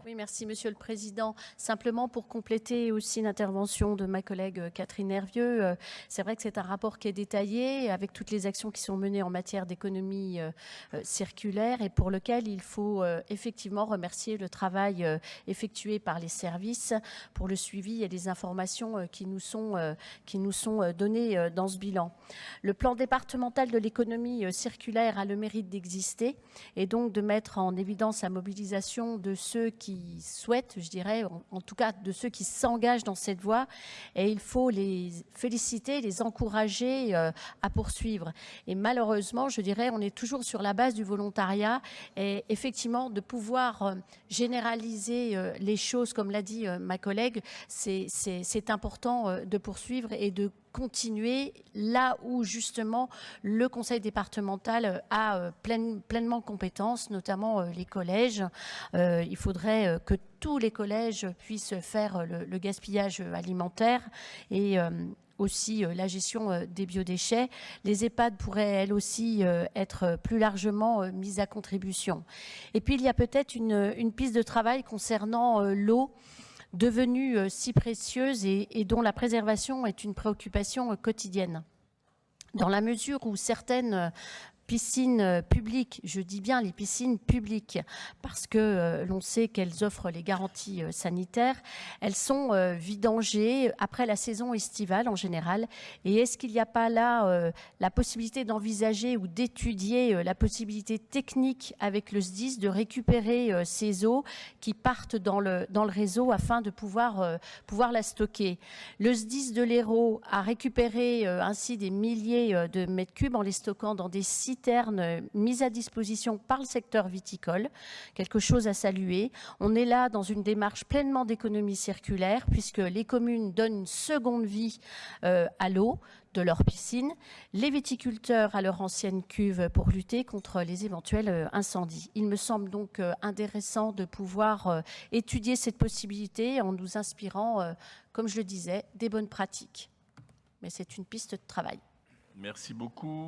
Oui, merci Monsieur le Président. Simplement pour compléter aussi l'intervention de ma collègue Catherine Hervieux, c'est vrai que c'est un rapport qui est détaillé avec toutes les actions qui sont menées en matière d'économie circulaire et pour lequel il faut effectivement remercier le travail effectué par les services pour le suivi et les informations qui nous sont données dans ce bilan. Le plan départemental de l'économie circulaire a le mérite d'exister et donc de mettre en évidence la mobilisation de ceux qui souhaitent, je dirais, en tout cas de ceux qui s'engagent dans cette voie, et il faut les féliciter, les encourager à poursuivre. Et malheureusement, je dirais, on est toujours sur la base du volontariat, et effectivement, de pouvoir généraliser les choses, comme l'a dit ma collègue, c'est important de poursuivre et de continuer là où justement le conseil départemental a pleinement compétence, notamment les collèges. Il faudrait que tous les collèges puissent faire le gaspillage alimentaire et aussi la gestion des biodéchets. Les EHPAD pourraient elles aussi être plus largement mises à contribution. Et puis il y a peut-être une piste de travail concernant l'eau, devenue si précieuse et dont la préservation est une préoccupation quotidienne. Dans la mesure où certaines piscines publiques, je dis bien les piscines publiques, parce que l'on sait qu'elles offrent les garanties sanitaires, elles sont vidangées après la saison estivale en général. Et est-ce qu'il n'y a pas là la possibilité d'envisager ou d'étudier la possibilité technique avec le SDIS de récupérer ces eaux qui partent dans le réseau afin de pouvoir la stocker? Le SDIS de l'Hérault a récupéré ainsi des milliers de mètres cubes en les stockant dans des citernes mises à disposition par le secteur viticole, quelque chose à saluer. On est là dans une démarche pleinement d'économie circulaire puisque les communes donnent une seconde vie à l'eau de leur piscine, les viticulteurs à leur ancienne cuve pour lutter contre les éventuels incendies. Il me semble donc intéressant de pouvoir étudier cette possibilité en nous inspirant, comme je le disais, des bonnes pratiques. Mais c'est une piste de travail. Merci beaucoup.